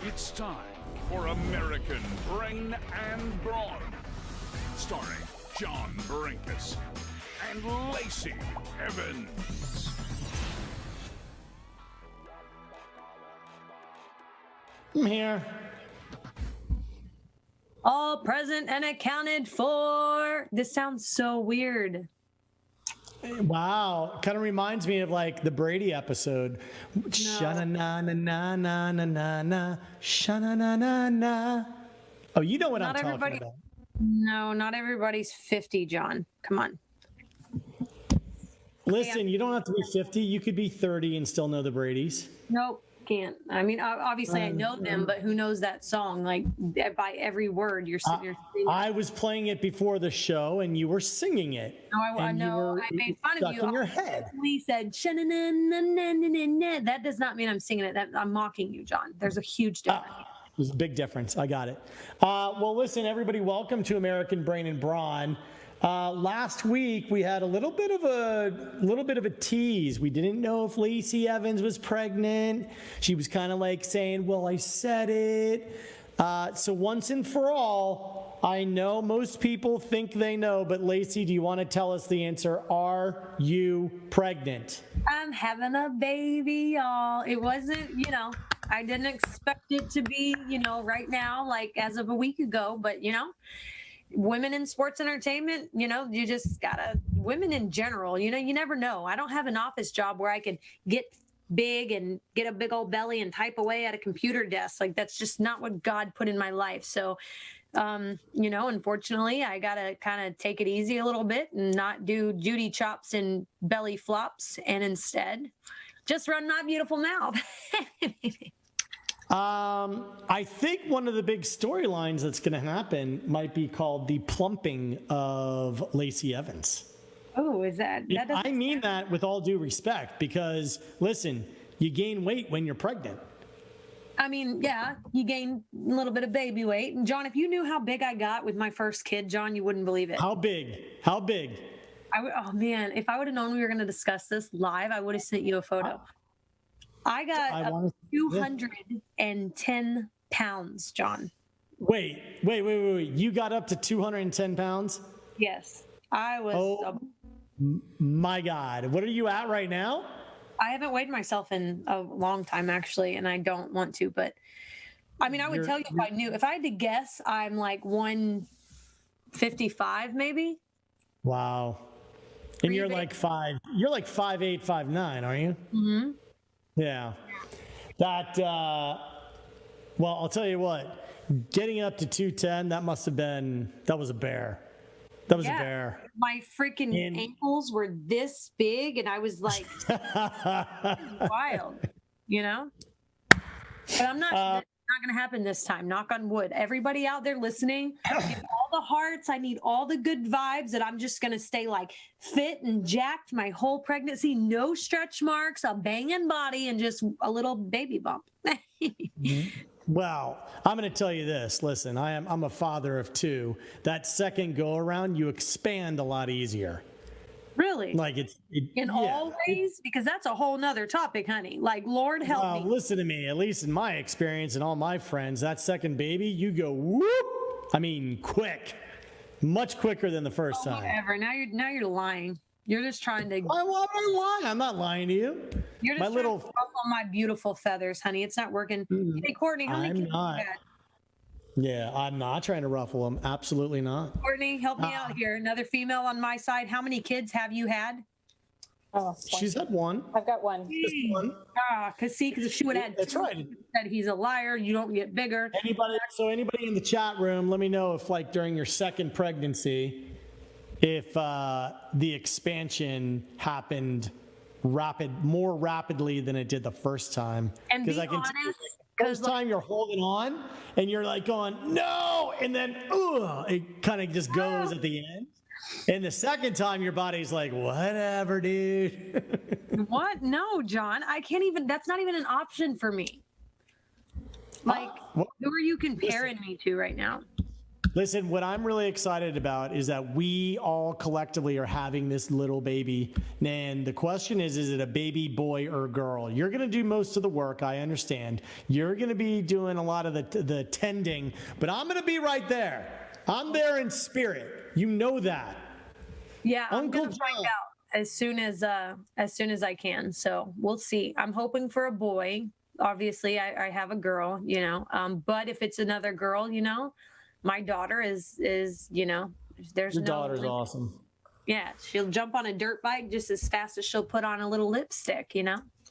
It's time for American Brain and Brawn, starring John Brenkus and Lacey Evans. I'm here. All present and accounted for. This sounds so weird. Wow. Kind of reminds me of like the Brady episode. Sha-na-na-na-na-na-na-na. Sha-na-na-na-na. Oh, you know what I'm talking about. No, not everybody's 50, John. Come on. Listen, you don't have to be 50. You could be 30 and still know the Bradys. Nope, can't. I mean, obviously I know them, but who knows that song? Like by every word you're singing. I was playing it before the show and you were singing it. No, I know. I made fun of you. In your head. We said, "Sha-na-na-na-na-na-na." That does not mean I'm singing it. I'm mocking you, John. There's a huge difference. There's a big difference. I got it. Well, listen, everybody, welcome to American Brain and Brawn. Last week we had a little bit of a tease. We didn't know if Lacey Evans was pregnant. She was kind of like saying, "Well, I said it." So once and for all, I know most people think they know, but Lacey, do you want to tell us the answer? Are you pregnant? I'm having a baby, y'all. It wasn't, I didn't expect it to be, right now, like as of a week ago, but women in sports entertainment, you just women in general, you never know. I don't have an office job where I could get big and get a big old belly and type away at a computer desk. Like that's just not what God put in my life. So, unfortunately I got to kind of take it easy a little bit and not do Judy chops and belly flops and instead just run my beautiful mouth. I think one of the big storylines that's going to happen might be called the plumping of Lacey Evans. Oh, is that? I mean that with all due respect, because listen, you gain weight when you're pregnant. I mean, yeah, you gain a little bit of baby weight. And John, if you knew how big I got with my first kid, John, you wouldn't believe it. How big? Oh man, if I would have known we were going to discuss this live, I would have sent you a photo. I got 210 pounds, John. Wait. You got up to 210 pounds? Yes. I was. My God. What are you at right now? I haven't weighed myself in a long time, actually, and I don't want to. But, I mean, I would tell you if I knew. If I had to guess, I'm like 155 maybe. Wow. And you're like 5'8", 5'9", aren't you? Mm-hmm. Yeah. That, well, I'll tell you what. Getting up to 210, that was a bear. That was a bear. My freaking ankles were this big, and I was like, wild, But I'm not. That's not going to happen this time. Knock on wood. Everybody out there listening, give all the hearts. I need all the good vibes. That I'm just going to stay like fit and jacked my whole pregnancy. No stretch marks, a banging body, and just a little baby bump. Well, I'm going to tell you this. Listen, I'm a father of two. That second go around, you expand a lot easier. Really? Like all ways? Because that's a whole nother topic, honey. Like, Lord help me. Listen to me. At least in my experience and all my friends, that second baby, you go whoop. I mean, quick, much quicker than the first time. Whatever. Now you're lying. You're just trying to. Why am I lying? I'm not lying to you. You're just trying to ruffle my beautiful feathers, honey. It's not working. Hey, Courtney, how many kids you got? Yeah, I'm not trying to ruffle them. Absolutely not. Courtney, help me out here. Another female on my side. How many kids have you had? Oh, she's had one. I've got one. Just one. Because if she would have had that's two, right. Said he's a liar. You don't get bigger. Anybody in the chat room, let me know if like during your second pregnancy, if the expansion happened more rapidly than it did the first time. And be honest. First time you're holding on and you're like going, no, and then it kind of just goes at the end. And the second time your body's like, whatever, dude. What? No, John, I can't even, that's not even an option for me. Like, who are you comparing me to right now? Listen, what I'm really excited about is that we all collectively are having this little baby. And the question is it a baby boy or girl? You're going to do most of the work, I understand. You're going to be doing a lot of the tending, but I'm going to be right there. I'm there in spirit. You know that. Yeah, I'm Uncle gonna find out as soon as I can. So we'll see. I'm hoping for a boy. Obviously, I have a girl, but if it's another girl, my daughter is there's Your daughter's awesome. Yeah, she'll jump on a dirt bike just as fast as she'll put on a little lipstick,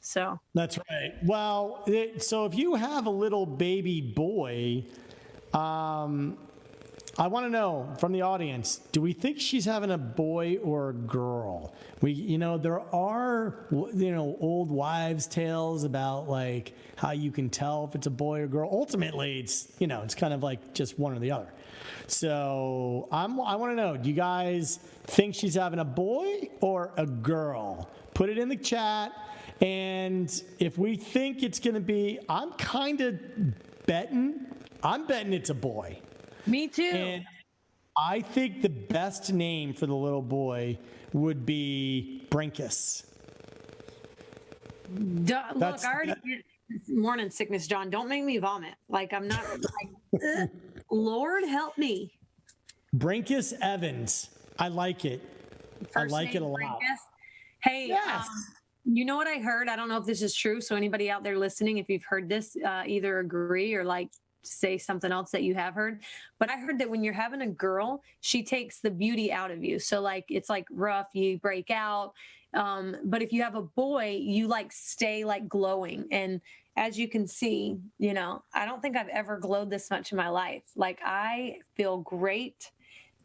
So That's right. Well, so if you have a little baby boy, I want to know from the audience, do we think she's having a boy or a girl? There are, old wives' tales about like how you can tell if it's a boy or girl. Ultimately, it's kind of like just one or the other. So I want to know, do you guys think she's having a boy or a girl? Put it in the chat. And if we think it's going to be, I'm betting it's a boy. Me too. And I think the best name for the little boy would be Brenkus. Look, I already get morning sickness, John. Don't make me vomit. Like, I'm not like, Lord help me. Brenkus Evans. I like it. I like it a lot. Brenkus. Hey, yes. You know what I heard? I don't know if this is true. So anybody out there listening, if you've heard this, either agree or like say something else that you have heard. But I heard that when you're having a girl, she takes the beauty out of you. So like, it's like rough, you break out. But if you have a boy, you like stay like glowing. And as you can see, I don't think I've ever glowed this much in my life. Like, I feel great.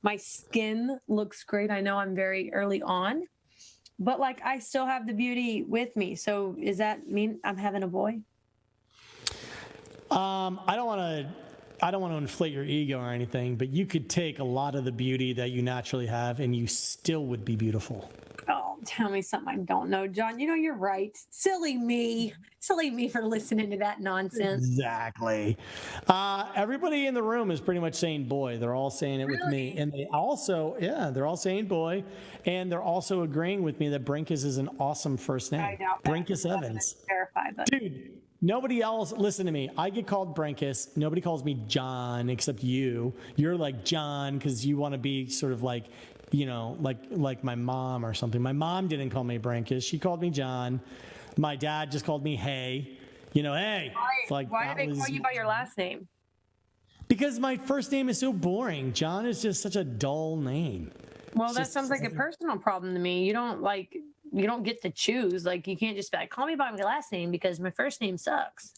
My skin looks great. I know I'm very early on, but like, I still have the beauty with me. So does that mean I'm having a boy? I don't want to inflate your ego or anything, but you could take a lot of the beauty that you naturally have and you still would be beautiful. Oh, tell me something I don't know, John. You're right. Silly me for listening to that nonsense. Exactly. Everybody in the room is pretty much saying boy. They're all saying it with me. And they're all saying boy. And they're also agreeing with me that Brenkus is an awesome first name. I doubt that. Brenkus Evans. Verify, but dude. Nobody else, listen to me. I get called Brenkus. Nobody calls me John except you. You're like John because you want to be sort of like, like my mom or something. My mom didn't call me Brenkus. She called me John. My dad just called me Hey. Hey. Why do they call you by your last name? Because my first name is so boring. John is just such a dull name. Well, that sounds like a personal problem to me. You don't get to choose. Like, you can't just be like, call me by my last name because my first name sucks.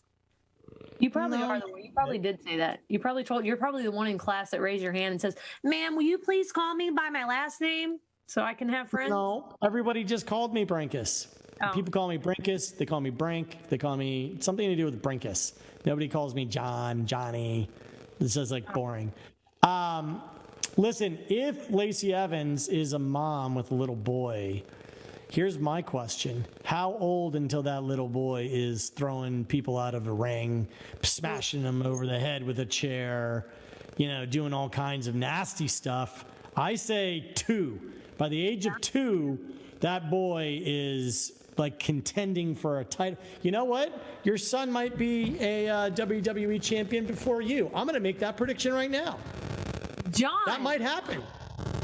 You probably are the one. You probably did say that. You're probably the one in class that raised your hand and says, ma'am, will you please call me by my last name so I can have friends? No, everybody just called me Brenkus. Oh. People call me Brenkus. They call me Brink. They call me something to do with Brenkus. Nobody calls me John, Johnny. This is like boring. Listen, if Lacey Evans is a mom with a little boy, here's my question. How old until that little boy is throwing people out of a ring, smashing them over the head with a chair, doing all kinds of nasty stuff? I say 2. By the age of 2, that boy is like contending for a title. You know what? Your son might be a WWE champion before you. I'm going to make that prediction right now. John. That might happen.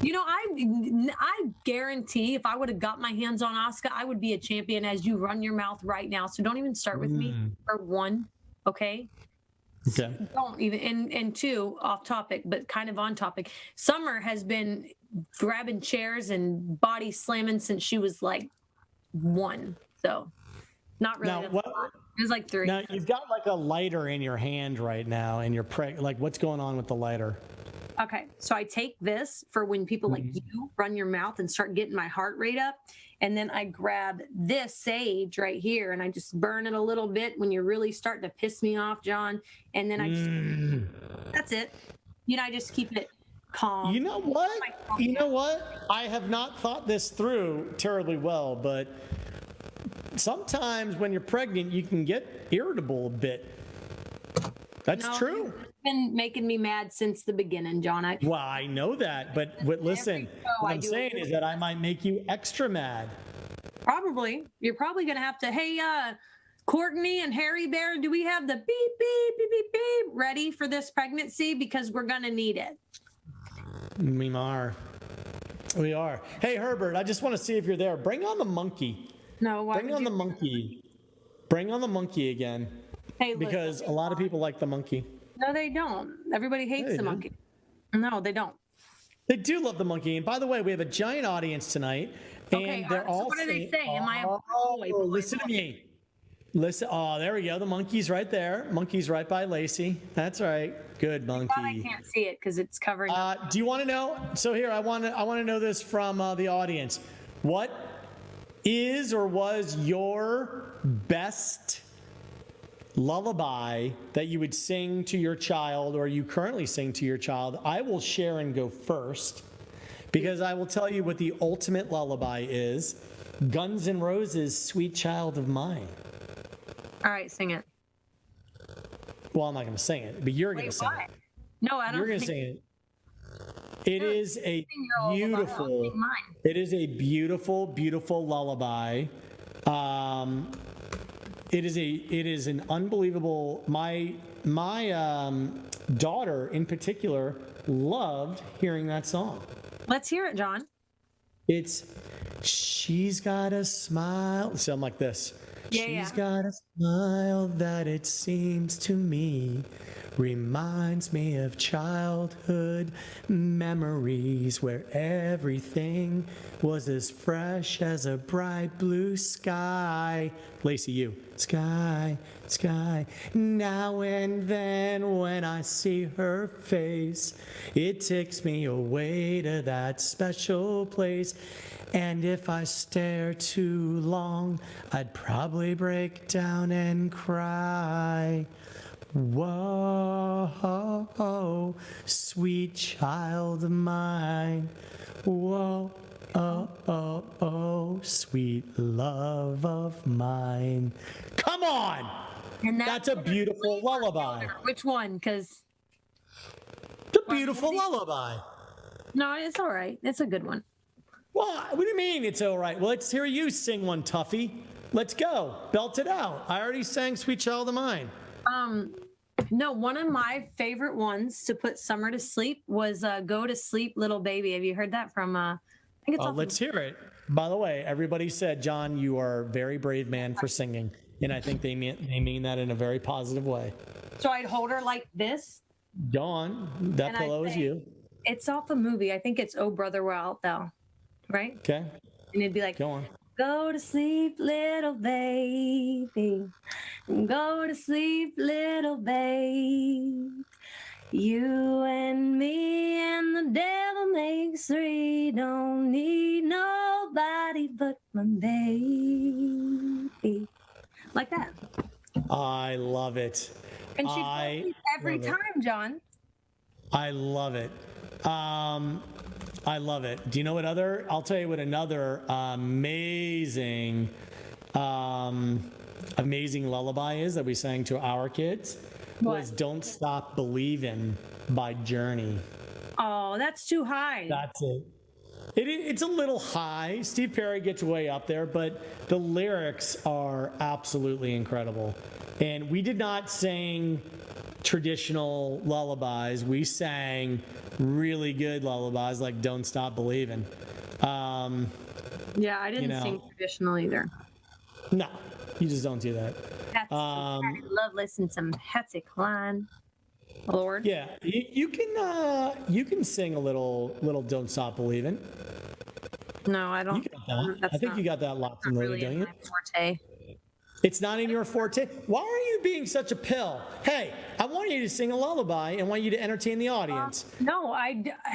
I guarantee if I would have got my hands on Asuka, I would be a champion as you run your mouth right now. So don't even start with me for 1. Okay. Okay. Don't even, and 2, off topic, but kind of on topic. Summer has been grabbing chairs and body slamming since she was like 1. So not really. Now, it was like 3. Now you've got like a lighter in your hand right now and you're like, what's going on with the lighter? Okay, so I take this for when people like you run your mouth and start getting my heart rate up. And then I grab this sage right here and I just burn it a little bit when you're really starting to piss me off, John. And then I just, that's it. I just keep it calm. You know what? I have not thought this through terribly well, but sometimes when you're pregnant, you can get irritable a bit. That's No, true. you've been making me mad since the beginning, John. Well, I know that, but listen, show what I I'm do saying it. is that I might make you extra mad. Probably. You're probably going to have to, hey, Courtney and Harry Bear, do we have the beep, beep, beep, beep, beep ready for this pregnancy? Because we're going to need it. We are. We are. Hey, Herbert, I just want to see if you're there. Bring on the monkey. No, why Bring would on you? the monkey. Bring on the monkey again. Hey, Because a lot of people like the monkey. No, they don't. Everybody hates They the do. monkey. No, they don't. They do love the monkey. And by the way, we have a giant audience tonight. And Okay, they're so all what do they saying, say? Am I a oh, boy, boy, listen to me. Listen. Oh, there we go. The monkey's right there. Monkey's right by Lacey. That's right. Good I monkey. can't see it because it's covering up. Do you want to know? So here, I want to know this from the audience. What is or was your best lullaby that you would sing to your child, or you currently sing to your child? I will share and go first, because I will tell you what the ultimate lullaby is. Guns N' Roses' "Sweet Child of Mine." All right, sing it. Well, I'm not going to sing it, but you're going to Wait, sing why? it. No, I don't You're going to think sing it. It is a sing your lullaby, I'll beautiful. sing mine. It is a beautiful, beautiful lullaby. It is an unbelievable. My daughter in particular loved hearing that song. Let's hear it, John. It's she's got a smile. Sound like this. Yeah, She's got a smile that it seems to me reminds me of childhood memories where everything was as fresh as a bright blue sky. Lacey, you. Sky, sky. Now and then when I see her face, it takes me away to that special place. And if I stare too long, I'd probably break down and cry. Whoa, sweet child of mine. Whoa, oh, sweet love of mine. Come on! And That's a beautiful lullaby. Which one? Because It's a beautiful lullaby. no, it's all right. It's a good one. Well, what do you mean it's all right? Well, let's hear you sing one, Tuffy. Let's go. Belt it out. I already sang Sweet Child of Mine. No, one of my favorite ones to put summer to sleep was "Go to Sleep, Little Baby." Have you heard that from? I think it's. Let's hear it. By the way, everybody said, John, you are a very brave man for singing, and I think they mean that in a very positive way. So I'd hold her like this. Dawn, that And pillow I'd is say- you. It's off a movie. I think it's "Oh Brother, Where Art Thou," right? Okay, And it'd be like, go on. "Go to sleep, little baby. Go to sleep, little babe. You and me and the devil makes three. Don't need nobody but my baby." Like that. I love it. And she falls asleep every love it. time, John. I love it. I love it. Do you know what other? I'll tell you what another amazing lullaby is that we sang to our kids. What? Was "Don't Stop Believin'" by Journey. Oh, that's too high. That's it. It's a little high. Steve Perry gets way up there, but the lyrics are absolutely incredible. And we did not sing traditional lullabies. We sang really good lullabies like "Don't Stop Believin'." Yeah, I didn't sing traditional either. No, you just don't do that. That's I love listening to some Hetty Klein. Lord. Yeah, you can sing a little "Don't Stop Believin'." No, I don't. You got that. That's I think not- you got that locked and not loaded, really don't in you? my forte. It's not in your forte. Why are you being such a pill? Hey, I want you to sing a lullaby and want you to entertain the audience. No,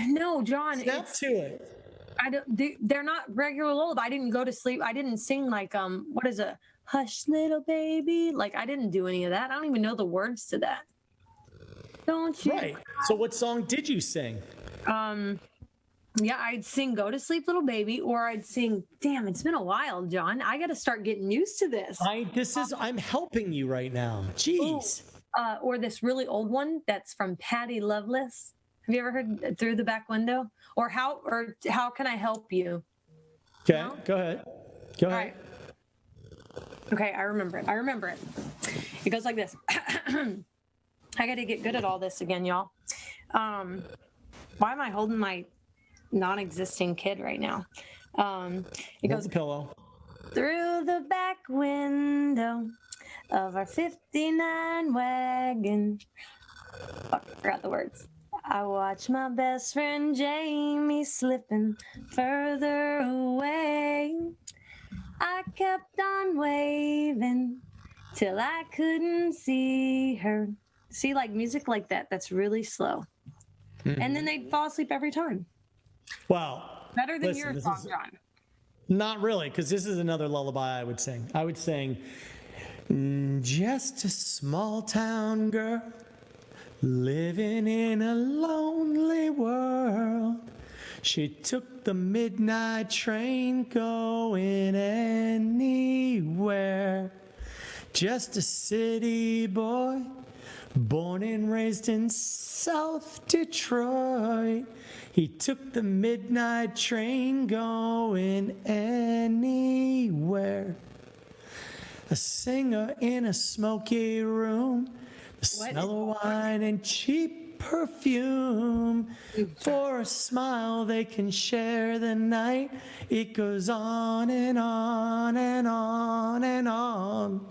no, John. Snap It's, to it. I don't. They're not regular lullaby. I didn't go to sleep. I didn't sing like what is it? Hush, little baby. Like I didn't do any of that. I don't even know the words to that. Don't you? Right. So what song did you sing? Yeah, I'd sing "Go to Sleep, Little Baby," or I'd sing. Damn, it's been a while, John. I got to start getting used to this. I'm helping you right now. Jeez. or this really old one that's from Patty Loveless. Have you ever heard Through the Back Window? Or how can I help you? Okay, No? go ahead. Go All ahead. right. Okay, I remember it. It goes like this. I got to get good at all this again, y'all. Why am I holding my non-existing kid right now? It goes The pillow. through the back window of our 59 wagon. Fuck, I forgot the words. I watched my best friend Jamie slipping further away. I kept on waving till I couldn't see her. See, like music like that, that's really slow. And then they'd fall asleep every time. Well, Better than listen, your this song, is- John. Not really, because this is another lullaby I would sing. I would sing, just a small town girl living in a lonely world. She took the midnight train going anywhere. Just a city boy, born and raised in South Detroit. He took the midnight train going anywhere. A singer in a smoky room, the smell of wine and cheap perfume. For a smile they can share the night. It goes on and on and on and on.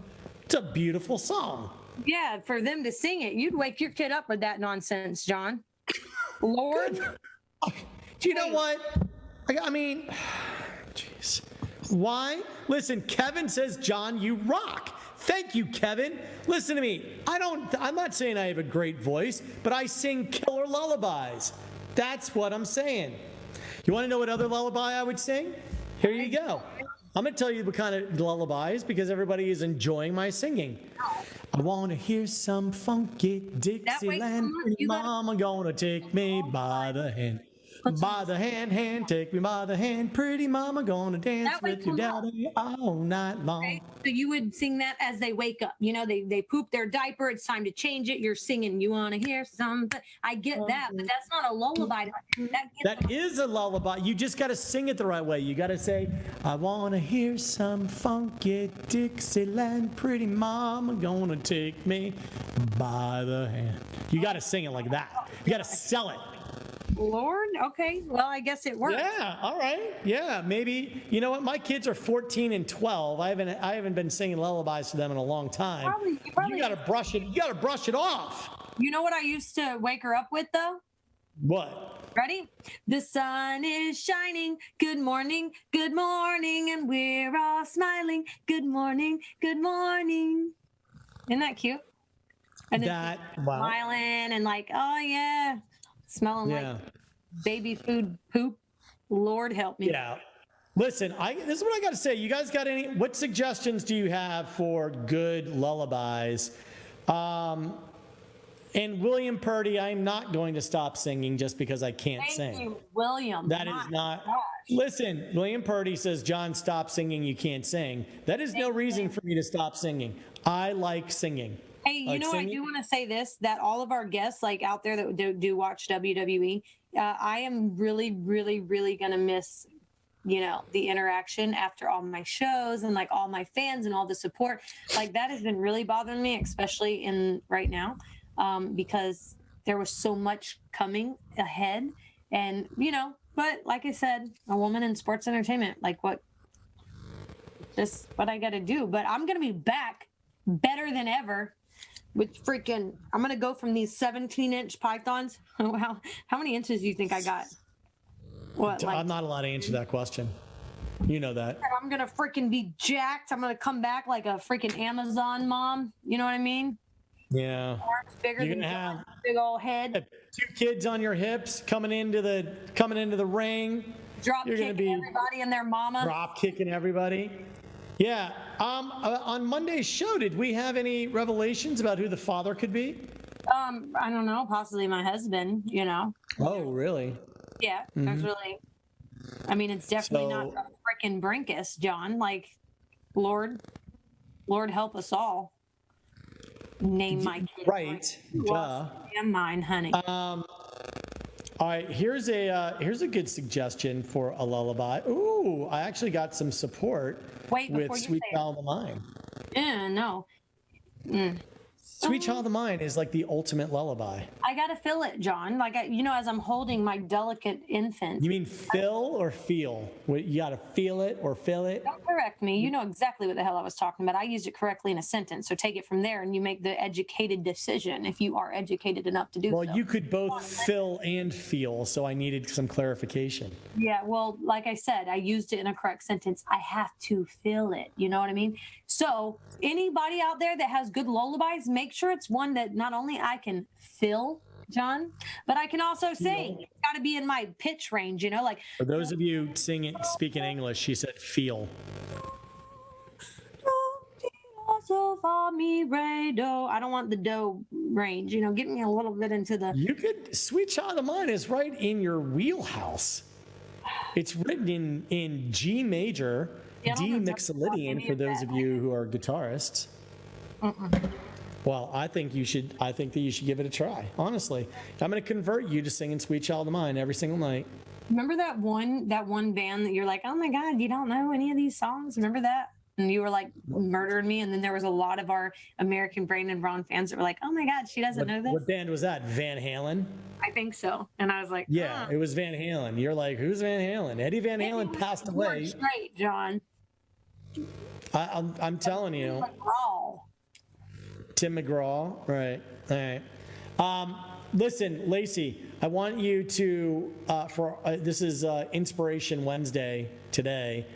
It's a beautiful song. Yeah, for them to sing it, you'd wake your kid up with that nonsense, John. Lord. Do you know what? I mean, jeez. Why? Listen, Kevin says, John, you rock. Thank you, Kevin. Listen to me. I'm not saying I have a great voice, but I sing killer lullabies. That's what I'm saying. You want to know what other lullaby I would sing? Here you go. I'm going to tell you what kind of lullabies because everybody is enjoying my singing. I want to hear some funky Dixieland. Mama gonna take me by the hand. By the hand, take me by the hand. Pretty mama gonna dance with your daddy all night long. Okay, so you would sing that as they wake up. You know, they poop their diaper. It's time to change it. You're singing, you want to hear something. I get that, but that's not a lullaby. That is a lullaby. You just got to sing it the right way. You got to say, I want to hear some funky Dixieland. Pretty mama gonna take me by the hand. You got to sing it like that. You got to sell it. Lord, okay. Well, I guess it worked. Yeah, all right. Yeah, maybe. You know what? My kids are 14 and 12. I haven't been singing lullabies to them in a long time. You got to brush it. You got to brush it off. You know what I used to wake her up with though? What? Ready? The sun is shining. Good morning, and we're all smiling. Good morning, good morning. Isn't that cute? And then smiling and like, oh yeah, smelling like baby food poop. Lord help me. Yeah. Listen, this is what I got to say. You guys got what suggestions do you have for good lullabies? And William Purdy, I'm not going to stop singing just because I can't sing. Thank you, William. That is not. Listen, William Purdy says, John, stop singing. You can't sing. That is no reason for me to stop singing. I like singing. Hey, you know, singing. I do want to say this, that all of our guests like out there that do watch WWE, I am really, really, really going to miss, you know, the interaction after all my shows and like all my fans and all the support. Like that has been really bothering me, especially in right now. Because there was so much coming ahead and, you know, but like I said, a woman in sports entertainment, like just what I got to do, but I'm going to be back better than ever with freaking, I'm going to go from these 17-inch pythons. Wow. How many inches do you think I got? What? Like, I'm not allowed to answer that question. You know that. I'm going to freaking be jacked. I'm going to come back like a freaking Amazon mom. You know what I mean? Yeah. Bigger You're than gonna have big old head. 2 kids on your hips coming into the ring. Drop kicking everybody and their mama. Drop kicking everybody. Yeah. On Monday's show, did we have any revelations about who the father could be? I don't know. Possibly my husband. You know. Oh, really? Yeah. There's really. I mean, it's definitely not a freaking Brenkus, John. Like, Lord help us all. name my kid. Right. Duh. Damn mine, honey. All right, here's a good suggestion for a lullaby. Ooh, I actually got some support Wait, with before you Sweet say Child of Mine. No. Sweet Child of Mine is like the ultimate lullaby. I gotta feel it, John. Like as I'm holding my delicate infant. You mean fill or feel? You got to feel it or fill it? Don't correct me. You know exactly what the hell I was talking about. I used it correctly in a sentence. So take it from there and you make the educated decision if you are educated enough to do so. Well, you could both fill and feel, so I needed some clarification. Yeah, well, like I said, I used it in a correct sentence. I have to feel it. You know what I mean? So anybody out there that has good lullabies, make sure it's one that not only I can feel, John, but I can also sing. It's got to be in my pitch range, like. For those of you speaking English, she said feel. I don't want the do range, get me a little bit into the. You could, Sweet Child of Mine is right in your wheelhouse. It's written in G major, D Mixolydian for those of you who are guitarists. Well, I think that you should give it a try. Honestly, I'm going to convert you to singing "Sweet Child of Mine" every single night. Remember that one band that you're like, oh my God, you don't know any of these songs? Remember that? And you were like murdering me. And then there was a lot of our American Brain and Brawn fans that were like, oh my God, she doesn't know this. What band was that? Van Halen? I think so. And I was like, yeah, it was Van Halen. You're like, who's Van Halen? Eddie Van Halen passed away. Straight, John. I'm telling you. Tim McGraw, right? All right. Listen, Lacey, I want you to this is Inspiration Wednesday today.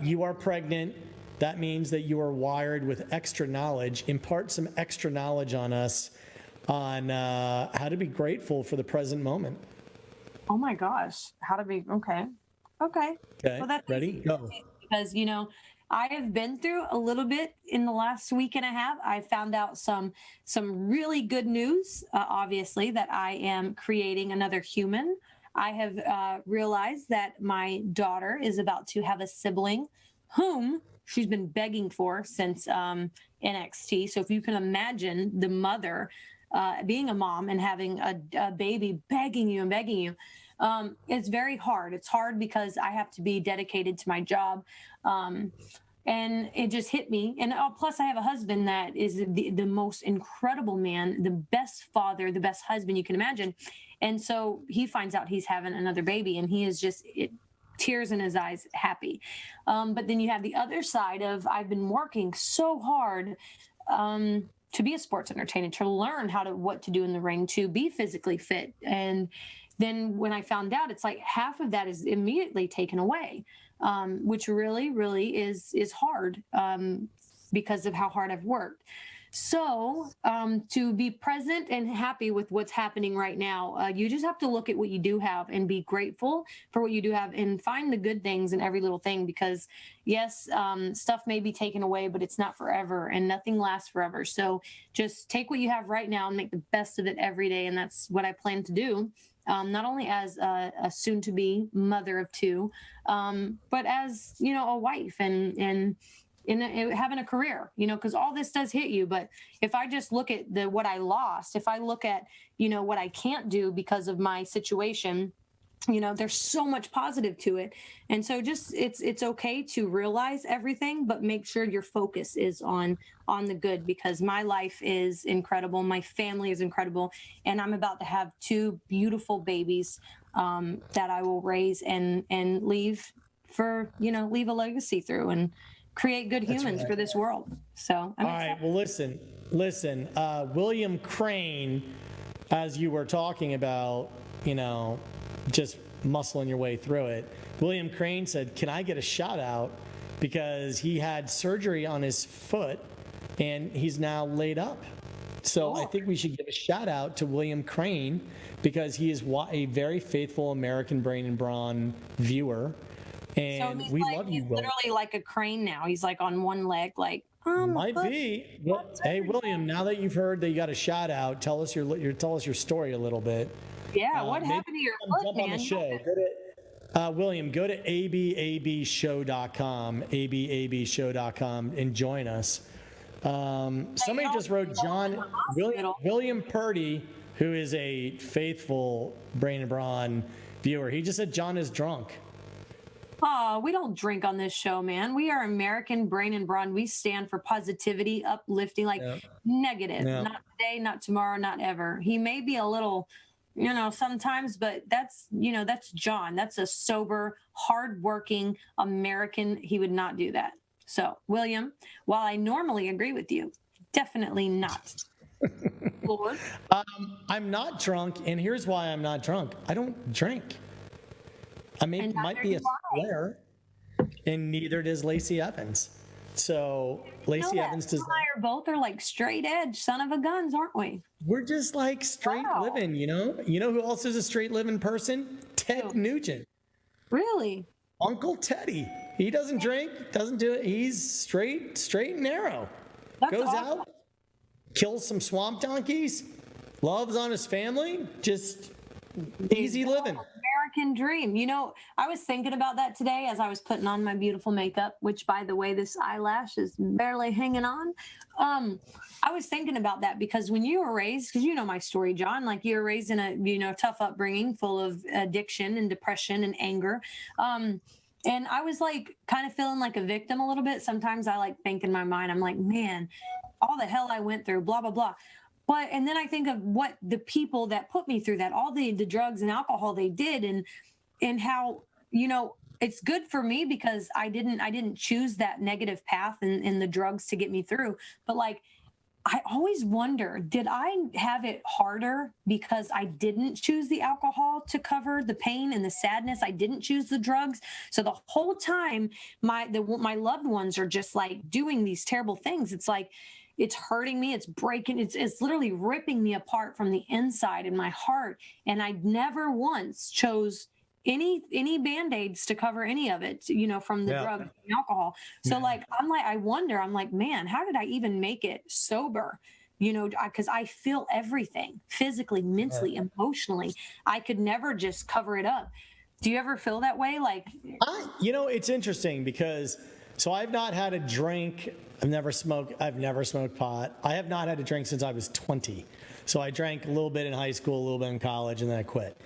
You are pregnant. That means that you are wired with extra knowledge. Impart some extra knowledge on us on how to be grateful for the present moment. Oh my gosh, how to be okay. Well, that's ready? Easy. Go. Because I have been through a little bit in the last week and a half. I found out some really good news, obviously, that I am creating another human. I have realized that my daughter is about to have a sibling whom she's been begging for since NXT. So if you can imagine the mother being a mom and having a baby begging you, it's very hard. It's hard because I have to be dedicated to my job. And it just hit me. And plus I have a husband that is the most incredible man, the best father, the best husband you can imagine. And so he finds out he's having another baby and he is just tears in his eyes, happy. But then you have the other side of I've been working so hard to be a sports entertainer, to learn what to do in the ring, to be physically fit. And then when I found out, it's like half of that is immediately taken away, which really, really is hard because of how hard I've worked. So to be present and happy with what's happening right now, you just have to look at what you do have and be grateful for what you do have and find the good things in every little thing because, yes, stuff may be taken away, but it's not forever and nothing lasts forever. So just take what you have right now and make the best of it every day. And that's what I plan to do. Not only as a soon-to-be mother of two, but as, a wife and having a career, because all this does hit you. But if I just look at what I lost, if I look at, what I can't do because of my situation, there's so much positive to it. And so just it's okay to realize everything, but make sure your focus is on the good because my life is incredible. My family is incredible. And I'm about to have two beautiful babies that I will raise and leave leave a legacy through and create good humans for this world. So I'm excited. All right. Well, listen, William Crane, as you were talking about, just muscling your way through it. William Crane said, can I get a shout out? Because he had surgery on his foot and he's now laid up. So I think we should give a shout out to William Crane because he is a very faithful American Brain and Brawn viewer. And so we love you, Will. Literally like a crane now. He's like on one leg, like might be. Well, hey, William, now that you've heard that you got a shout out, tell us your story a little bit. Yeah, what happened to your foot, jump man? on the show. William, go to ababshow.com, ababshow.com, and join us. Somebody just wrote William Purdy, who is a faithful Brain and Brawn viewer. He just said John is drunk. Oh, we don't drink on this show, man. We are American Brain and Brawn. We stand for positivity, uplifting, negative. Yep. Not today, not tomorrow, not ever. He may be a little, sometimes, but that's John. That's a sober, hardworking American. He would not do that. So, William, while I normally agree with you, definitely not. Lord. I'm not drunk, and here's why I'm not drunk. I don't drink. I mean, might be a swear, and neither does Lacey Evans. So Lacey Evans does. You and I are both like straight edge son of a guns, aren't we? We're just like straight living, You know who else is a straight living person? Ted Nugent. Really? Uncle Teddy. He doesn't drink, doesn't do it. He's straight and narrow. Goes out, kills some swamp donkeys, loves on his family, just easy living. American dream. I was thinking about that today as I was putting on my beautiful makeup, which, by the way, this eyelash is barely hanging on. I was thinking about that because when you were raised, because you know my story, John, like you were raised in a tough upbringing full of addiction and depression and anger. And I was like kind of feeling like a victim a little bit. Sometimes I think in my mind, I'm like, man, all the hell I went through, blah, blah, blah. And then I think of what the people that put me through that, all the drugs and alcohol they did, and how, it's good for me because I didn't choose that negative path and the drugs to get me through. But I always wonder, did I have it harder because I didn't choose the alcohol to cover the pain and the sadness? I didn't choose the drugs. So the whole time my loved ones are just doing these terrible things. It's it's hurting me. It's breaking. It's literally ripping me apart from the inside in my heart. And I never once chose any Band-Aids to cover any of it, from the drug and alcohol. So I wonder, man, how did I even make it sober? Because I feel everything physically, mentally, emotionally. I could never just cover it up. Do you ever feel that way? It's interesting because I've not had a drink. I've never smoked pot. I have not had a drink since I was 20. So I drank a little bit in high school, a little bit in college, and then I quit.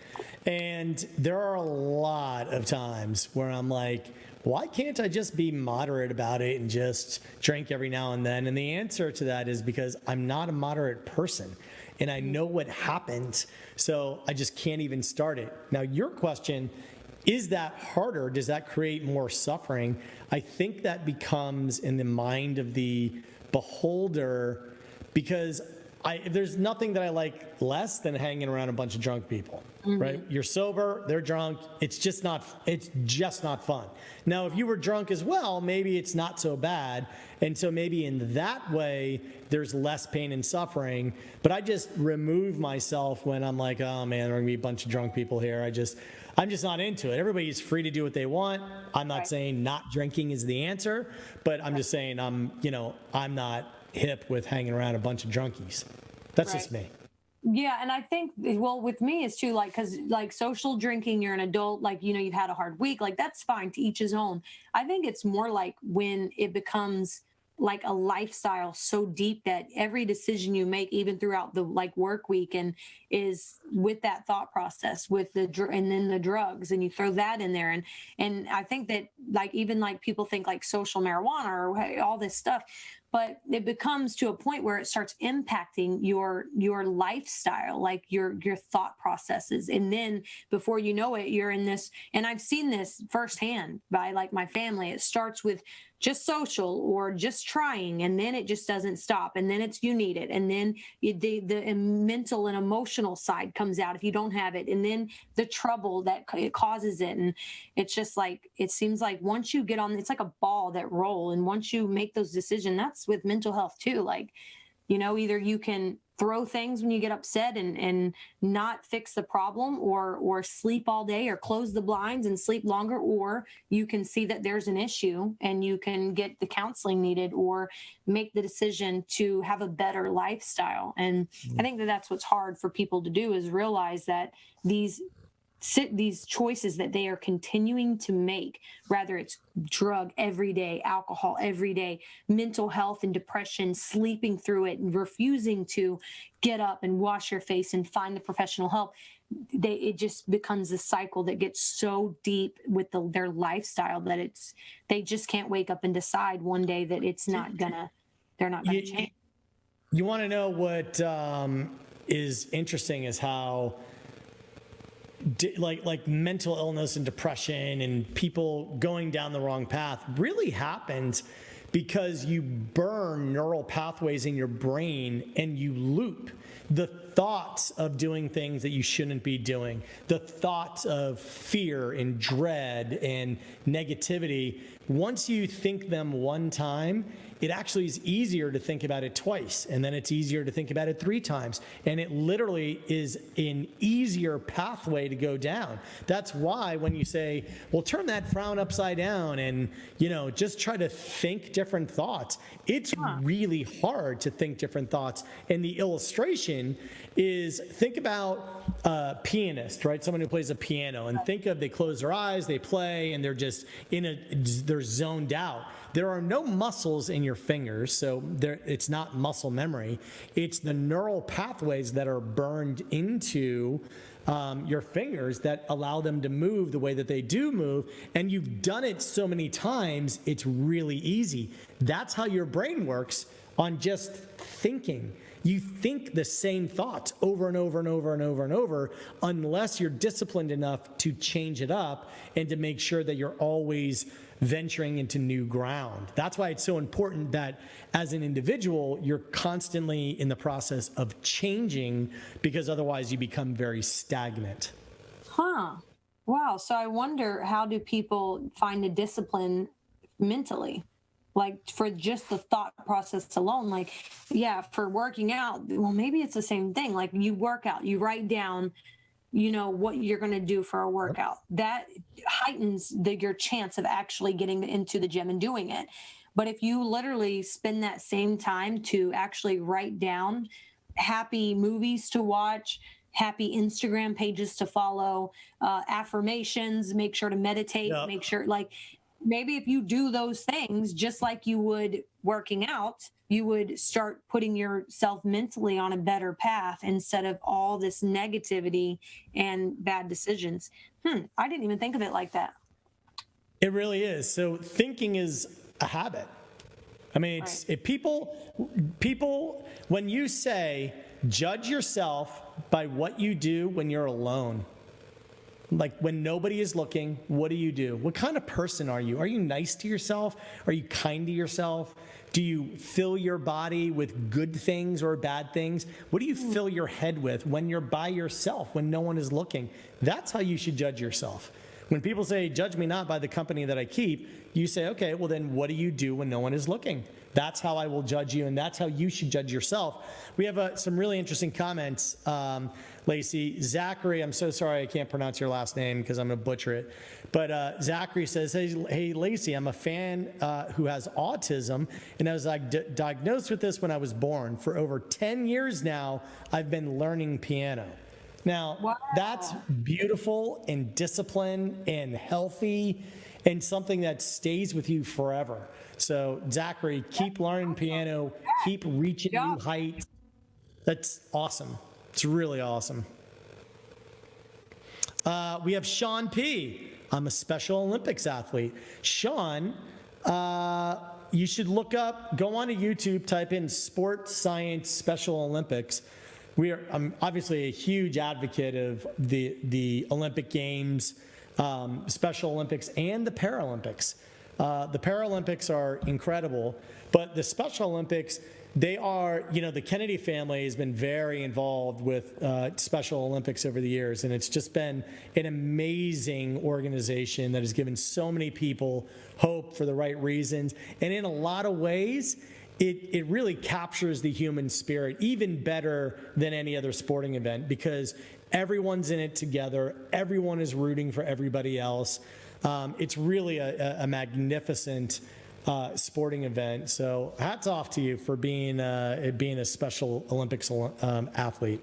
And there are a lot of times where I'm like, why can't I just be moderate about it and just drink every now and then? And the answer to that is because I'm not a moderate person. And I know what happened, so I just can't even start it. Now, your question, is that harder? Does that create more suffering? I think that becomes in the mind of the beholder, because there's nothing that I like less than hanging around a bunch of drunk people, right? You're sober, they're drunk. It's just not fun. Now, if you were drunk as well, maybe it's not so bad. And so maybe in that way, there's less pain and suffering. But I just remove myself when I'm like, oh man, there are gonna be a bunch of drunk people here. I'm just not into it. Everybody's free to do what they want. I'm not saying not drinking is the answer, but I'm just saying I'm not hip with hanging around a bunch of drunkies. That's just me. Yeah, and I think, well, with me it's too, because social drinking, you're an adult, you've had a hard week, that's fine, to each his own. I think it's more when it becomes a lifestyle so deep that every decision you make, even throughout the work week, and is with that thought process, with and then the drugs, and you throw that in there, and I think that even people think social marijuana or all this stuff, but it becomes to a point where it starts impacting your lifestyle, your thought processes. And then before you know it, you're in this, and I've seen this firsthand by my family. It starts with just social or just trying, and then it just doesn't stop. And then you need it. And then the mental and emotional side comes out if you don't have it. And then the trouble that it causes it. And it's just it seems like once you get on, it's like a ball that roll. And once you make those decisions, that's with mental health too. Either you can throw things when you get upset and not fix the problem, or sleep all day, or close the blinds and sleep longer, or you can see that there's an issue and you can get the counseling needed, or make the decision to have a better lifestyle. And I think that that's what's hard for people to do, is realize that these these choices that they are continuing to make, whether it's drug every day, alcohol every day, mental health and depression, sleeping through it and refusing to get up and wash your face and find the professional help. It just becomes a cycle that gets so deep with their lifestyle that they just can't wake up and decide one day that they're not gonna change. You want to know what is interesting is how like mental illness and depression and people going down the wrong path really happens because you burn neural pathways in your brain and you loop the thoughts of doing things that you shouldn't be doing, the thoughts of fear and dread and negativity. Once you think them one time, it actually is easier to think about it twice, and then it's easier to think about it 3 times. And it literally is an easier pathway to go down. That's why when you say, well, turn that frown upside down and, just try to think different thoughts, it's really hard to think different thoughts. And the illustration is, think about a pianist, right? Someone who plays a piano, and they close their eyes, they play, and they're just they're zoned out. There are no muscles in your fingers, so it's not muscle memory. It's the neural pathways that are burned into your fingers that allow them to move the way that they do move. And you've done it so many times, it's really easy. That's how your brain works on just thinking. You think the same thoughts over and over and over and over and over, unless you're disciplined enough to change it up and to make sure that you're always venturing into new ground. That's why it's so important that as an individual, you're constantly in the process of changing, because otherwise you become very stagnant. Wow. So I wonder, how do people find a discipline mentally? Like, for just the thought process alone, like, for working out, well, maybe it's the same thing. Like, you work out, you write down, what you're going to do for a workout. That heightens your chance of actually getting into the gym and doing it. But if you literally spend that same time to actually write down happy movies to watch, happy Instagram pages to follow, affirmations, make sure to meditate, make sure, maybe if you do those things just like you would working out, you would start putting yourself mentally on a better path instead of all this negativity and bad decisions. I didn't even think of it like that. It really is. So thinking is a habit. I mean, people, when you say judge yourself by what you do when you're alone, like when nobody is looking, what do? What kind of person are you? Are you nice to yourself? Are you kind to yourself? Do you fill your body with good things or bad things? What do you fill your head with when you're by yourself, when no one is looking? That's how you should judge yourself. When people say, judge me not by the company that I keep, you say, okay, well then what do you do when no one is looking? That's how I will judge you, and that's how you should judge yourself. We have some really interesting comments, Lacey. Zachary, I'm so sorry I can't pronounce your last name because I'm going to butcher it. But Zachary says, hey, Lacey, I'm a fan who has autism, and I was diagnosed with this when I was born. For over 10 years now, I've been learning piano. Now, That's beautiful and disciplined and healthy and something that stays with you forever. So, Zachary, keep learning piano, keep reaching new heights. That's awesome. It's really awesome. We have Sean P. I'm a Special Olympics athlete. Sean, you should look up, go on to YouTube, type in Sports Science Special Olympics. I'm obviously a huge advocate of the Olympic Games, Special Olympics, and the Paralympics. The Paralympics are incredible, but the Special Olympics, they are, the Kennedy family has been very involved with Special Olympics over the years, and it's just been an amazing organization that has given so many people hope for the right reasons. And in a lot of ways, it really captures the human spirit even better than any other sporting event, because everyone's in it together. Everyone is rooting for everybody else. It's really a magnificent sporting event. So hats off to you for being a Special Olympics athlete.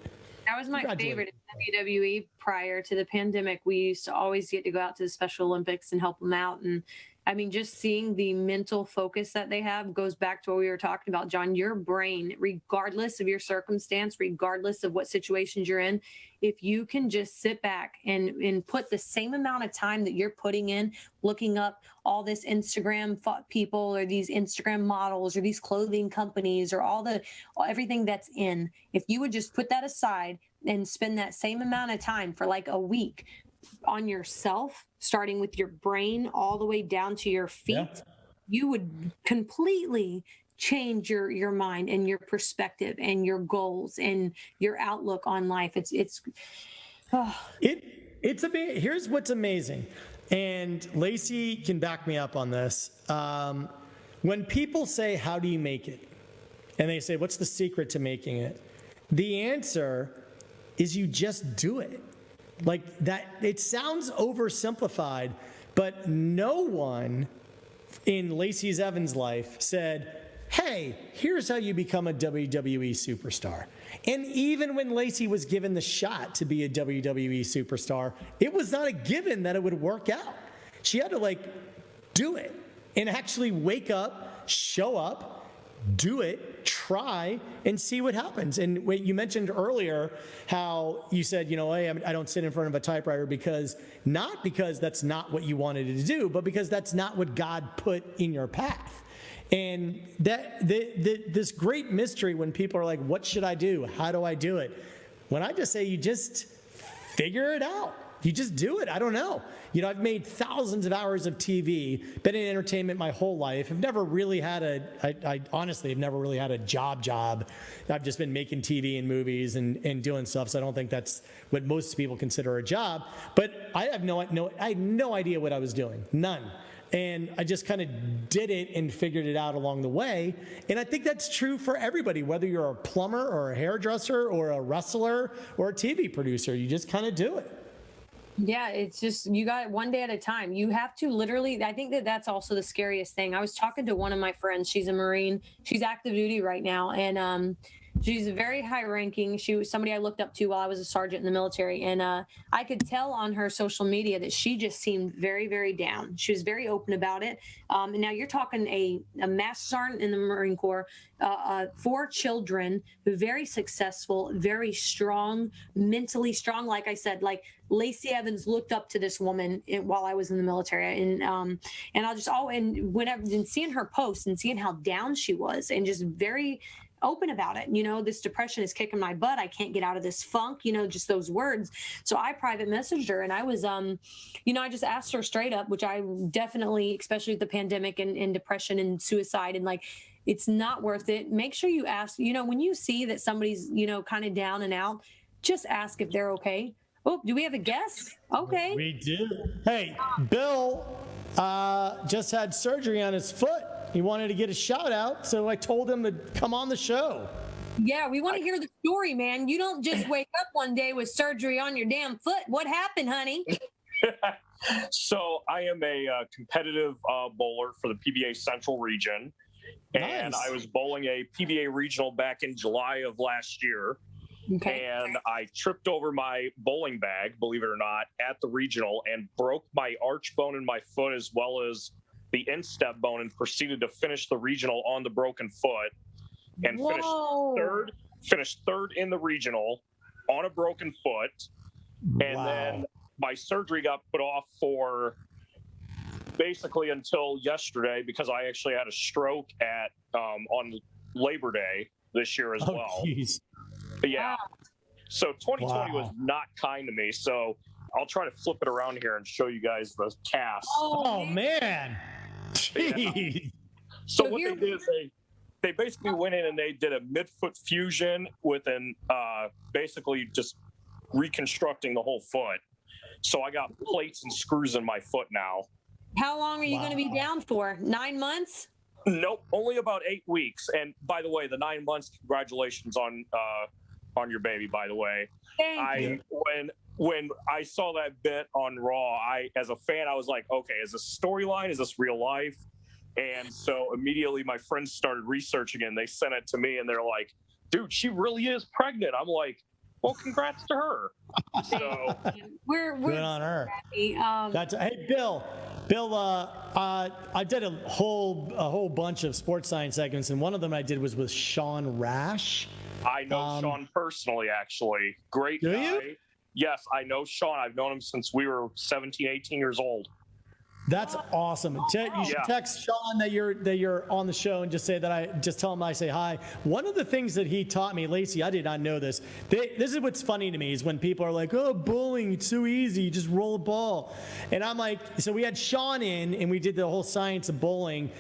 I was my favorite Congratulations. in WWE prior to the pandemic. We used to always get to go out to the Special Olympics and help them out. And I mean, just seeing the mental focus that they have goes back to what we were talking about, John. Your brain, regardless of your circumstance, regardless of what situations you're in, if you can just sit back and put the same amount of time that you're putting in looking up all this Instagram people or these Instagram models or these clothing companies or everything that's in, if you would just put that aside and spend that same amount of time for like a week on yourself, starting with your brain all the way down to your feet, you would completely change your mind and your perspective and your goals and your outlook on life. It's Here's what's amazing, and Lacey can back me up on this. When people say, "How do you make it?" and they say, "What's the secret to making it?" the answer is you just do it. Like that, it sounds oversimplified, but no one in Lacey Evans' life said, "Hey, here's how you become a WWE superstar." And even when Lacey was given the shot to be a WWE superstar, it was not a given that it would work out. She had to do it and actually wake up, show up, do it, try, and see what happens. And when you mentioned earlier how you said, hey, I don't sit in front of a typewriter not because that's not what you wanted to do, but because that's not what God put in your path. And this great mystery when people are like, what should I do? How do I do it? When I just say you just figure it out. You just do it. I don't know. I've made thousands of hours of TV, been in entertainment my whole life. I've never really had I honestly have never really had a job. I've just been making TV and movies and doing stuff. So I don't think that's what most people consider a job. But I had no idea what I was doing. None. And I just kind of did it and figured it out along the way. And I think that's true for everybody, whether you're a plumber or a hairdresser or a wrestler or a TV producer. You just kind of do it. Yeah, it's just, you got it one day at a time. You have to literally, I think that's also the scariest thing. I was talking to one of my friends. She's a Marine. She's active duty right now. And she's very high ranking. She was somebody I looked up to while I was a sergeant in the military. And I could tell on her social media that she just seemed very, very down. She was very open about it. And now you're talking a master sergeant in the Marine Corps, 4 children, very successful, very strong, mentally strong. Like I said, Lacey Evans looked up to this woman while I was in the military. And seeing her post and seeing how down she was and just very open about it. This depression is kicking my butt. I can't get out of this funk, just those words. So I private messaged her and I was, I just asked her straight up, which I definitely, especially with the pandemic and depression and suicide and it's not worth it. Make sure you ask, when you see that somebody's, kind of down and out, just ask if they're okay. Oh, do we have a guest? Okay. We do. Hey, Bill just had surgery on his foot. He wanted to get a shout out, so I told him to come on the show. Yeah, we want to hear the story, man. You don't just wake up one day with surgery on your damn foot. What happened, honey? So I am a competitive bowler for the PBA Central region. And Nice. I was bowling a PBA regional back in July of last year. Okay. And I tripped over my bowling bag, believe it or not, at the regional and broke my arch bone in my foot as well as the instep bone and proceeded to finish the regional on the broken foot and finished third in the regional on a broken foot. And then my surgery got put off for basically until yesterday because I actually had a stroke on Labor Day this year as well. Geez. Yeah. Wow. So 2020 was not kind to me. So I'll try to flip it around here and show you guys the cast. Oh man. Jeez. Yeah. So what they did is they basically went in and they did a midfoot fusion with basically just reconstructing the whole foot. So I got plates and screws in my foot now. How long are you going to be down for? 9 months? Nope, only about 8 weeks. And by the way, the 9 months, congratulations on your baby, by the way. Thank you. When I saw that bit on Raw, as a fan, I was like, okay, is this storyline? Is this real life? And so immediately my friends started researching and they sent it to me and they're like, dude, she really is pregnant. I'm like, Well, congrats to her. So we're Good on her. happy. Hey, Bill. Bill, I did a whole bunch of sports science segments, and one of them I did was with Sean Rash. I know Sean personally, actually. Great Do guy. you? Yes, I know Sean. I've known him since we were 17, 18 years old. That's awesome. You should text Sean that you're on the show and just say that I just tell him I say hi. One of the things that he taught me, Lacey, I did not know this. This is what's funny to me is when people are like, "Oh, bowling, it's so easy, you just roll a ball," and I'm like, so we had Sean in and we did the whole science of bowling.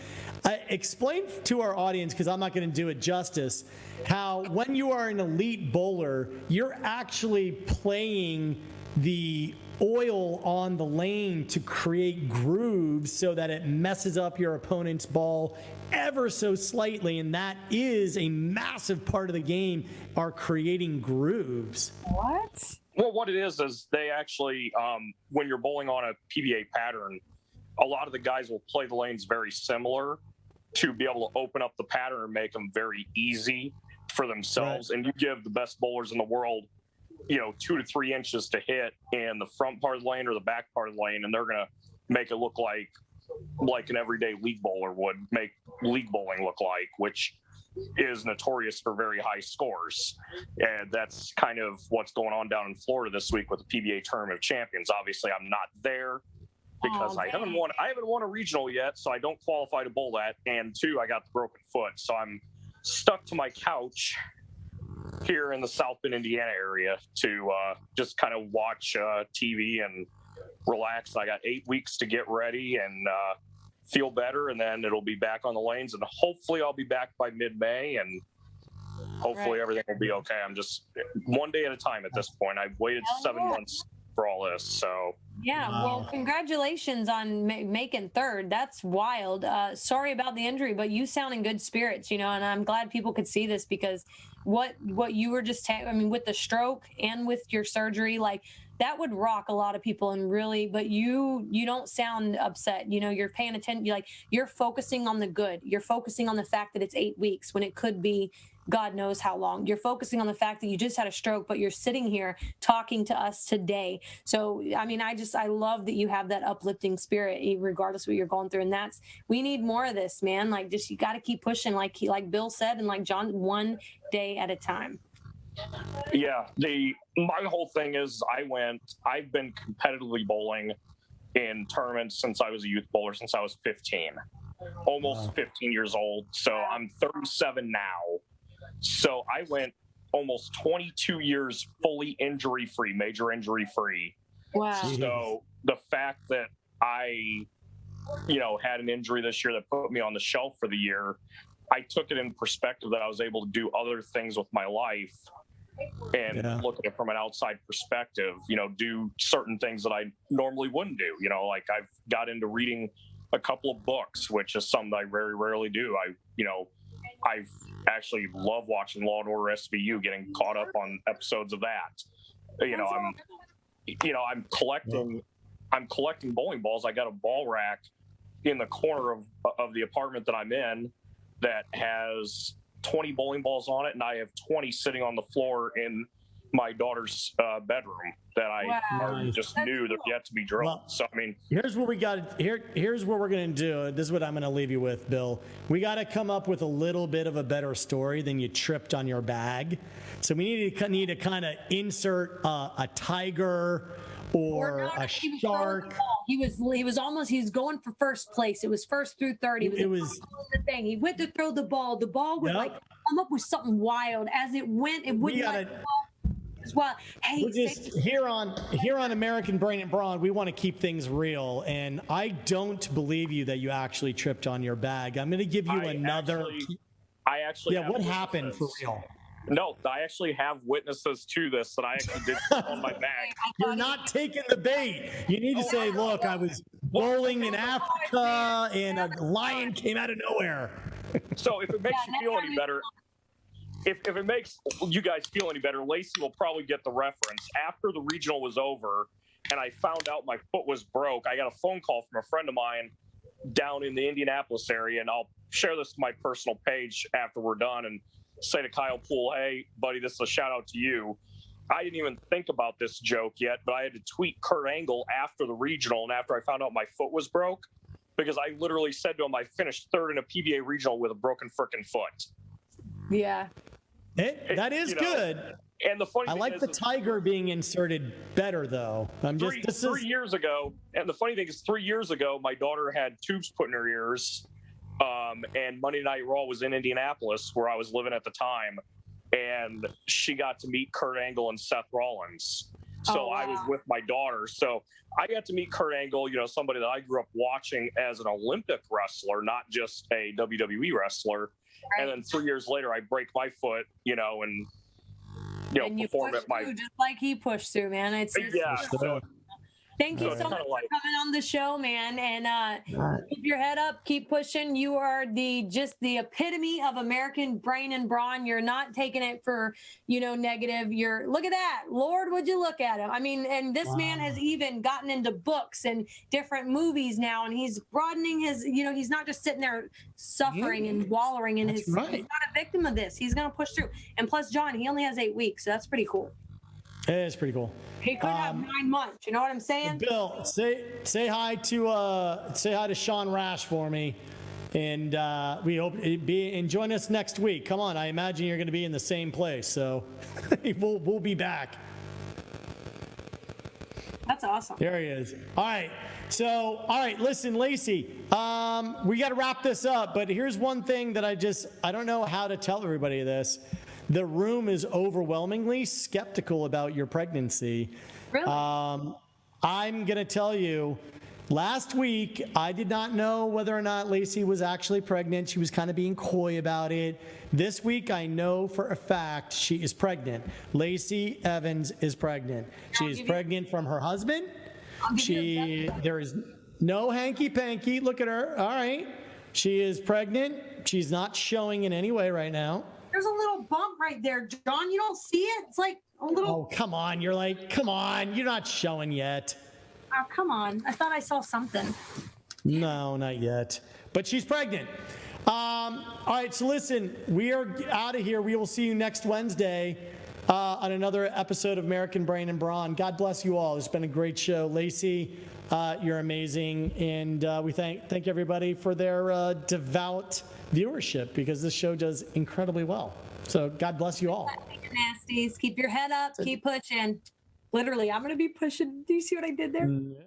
Explain to our audience, because I'm not going to do it justice, how when you are an elite bowler, you're actually playing the oil on the lane to create grooves so that it messes up your opponent's ball ever so slightly, and that is a massive part of the game, are creating grooves. What? Well, what it is they actually, when you're bowling on a PBA pattern, a lot of the guys will play the lanes very similar to be able to open up the pattern and make them very easy for themselves. Right. And you give the best bowlers in the world 2 to 3 inches to hit in the front part of the lane or the back part of the lane, and they're going to make it look like an everyday league bowler would make league bowling look like, which is notorious for very high scores. And that's kind of what's going on down in Florida this week with the PBA Tournament of Champions. Obviously, I'm not there because I haven't won a regional yet, so I don't qualify to bowl that. And 2, I got the broken foot, so I'm stuck to my couch here in the South Bend, Indiana area to just kind of watch TV and relax. I got 8 weeks to get ready and feel better, and then it'll be back on the lanes, and hopefully I'll be back by mid-May, and hopefully everything will be okay. I'm just one day at a time at this point. I've waited 7 months for all this, so. Yeah, well, congratulations on making third. That's wild. Sorry about the injury, but you sound in good spirits, and I'm glad people could see this, because what you were just with the stroke and with your surgery, like, that would rock a lot of people, and really, but you don't sound upset. You're paying attention. You're focusing on the good. You're focusing on the fact that it's 8 weeks when it could be God knows how long. You're focusing on the fact that you just had a stroke, but you're sitting here talking to us today. So, I love that you have that uplifting spirit, regardless of what you're going through. And we need more of this, man. You got to keep pushing, like Bill said, and like John, one day at a time. Yeah. My whole thing is I've been competitively bowling in tournaments since I was a youth bowler, since I was 15, almost 15 years old. So I'm 37 now. So I went almost 22 years fully injury-free, major injury-free. Wow. So the fact that I, had an injury this year that put me on the shelf for the year, I took it in perspective that I was able to do other things with my life and look at it from an outside perspective, do certain things that I normally wouldn't do. Like I've got into reading a couple of books, which is something I very rarely do. I've actually love watching Law & Order SVU, getting caught up on episodes of that. I'm collecting bowling balls. I got a ball rack in the corner of the apartment that I'm in that has 20 bowling balls on it, and I have 20 sitting on the floor in my daughter's bedroom that I already just knew they're yet to be drilled. Well, so here's what we got. Here's what we're gonna do. This is what I'm gonna leave you with, Bill. We got to come up with a little bit of a better story than you tripped on your bag. So we need to kind of insert a tiger or a shark. He was going for first place. It was first through third. It was the thing. He went to throw the ball. The ball would come up with something wild as it went. It wouldn't. Well, hey, here on American Brain and Brawn, we want to keep things real, and I don't believe you that you actually tripped on your bag. I'm going to give you another. What happened for real? No, I actually have witnesses to this that I actually did on my bag. You're not taking the bait. You need to say, look, I was bowling in Africa and a lion came out of nowhere. So if it makes you feel any better, if it makes you guys feel any better, Lacey will probably get the reference. After the regional was over and I found out my foot was broke, I got a phone call from a friend of mine down in the Indianapolis area, and I'll share this to my personal page after we're done and say to Kyle Poole, hey, buddy, this is a shout out to you. I didn't even think about this joke yet, but I had to tweet Kurt Angle after the regional and after I found out my foot was broke, because I literally said to him, I finished third in a PBA regional with a broken frickin' foot. Yeah. That is good. And the funny I thing like is, the tiger being inserted better, though. Three years ago, and the funny thing is, 3 years ago, my daughter had tubes put in her ears, and Monday Night Raw was in Indianapolis, where I was living at the time, and she got to meet Kurt Angle and Seth Rollins. So I was with my daughter. So I got to meet Kurt Angle, somebody that I grew up watching as an Olympic wrestler, not just a WWE wrestler. Right. And then 3 years later, I break my foot, and you perform at my. Just like he pushed through, man. It's Thank you so much for coming on the show, man. And keep your head up, keep pushing. You are just the epitome of American brain and brawn. You're not taking it for, negative. Look at that. Lord, would you look at him? I mean, and this man has even gotten into books and different movies now, and he's broadening his, he's not just sitting there suffering and wallowing in his, right. He's not a victim of this. He's going to push through. And plus, John, he only has 8 weeks. So that's pretty cool. It is pretty cool. He could have 9 months. You know what I'm saying? Bill, say hi to Sean Rash for me, and we hope and join us next week. Come on, I imagine you're going to be in the same place, so we'll be back. That's awesome. There he is. All right. Listen, Lacey, we got to wrap this up, but here's one thing that I don't know how to tell everybody this. The room is overwhelmingly skeptical about your pregnancy. Really? I'm going to tell you, last week, I did not know whether or not Lacey was actually pregnant. She was kind of being coy about it. This week, I know for a fact she is pregnant. Lacey Evans is pregnant. She is pregnant from her husband. There is no hanky-panky. Look at her. All right. She is pregnant. She's not showing in any way right now. There's a little bump right there, John. You don't see it? It's like a little. Oh, come on. Come on. You're not showing yet. Oh, come on. I thought I saw something. No, not yet. But she's pregnant. All right. So listen, we are out of here. We will see you next Wednesday on another episode of American Brain and Brawn. God bless you all. It's been a great show. Lacey, you're amazing. And we thank everybody for their devout viewership, because this show does incredibly well. So God bless you all. Nasties, keep your head up, keep pushing. Literally, I'm going to be pushing. Do you see what I did there? Yeah.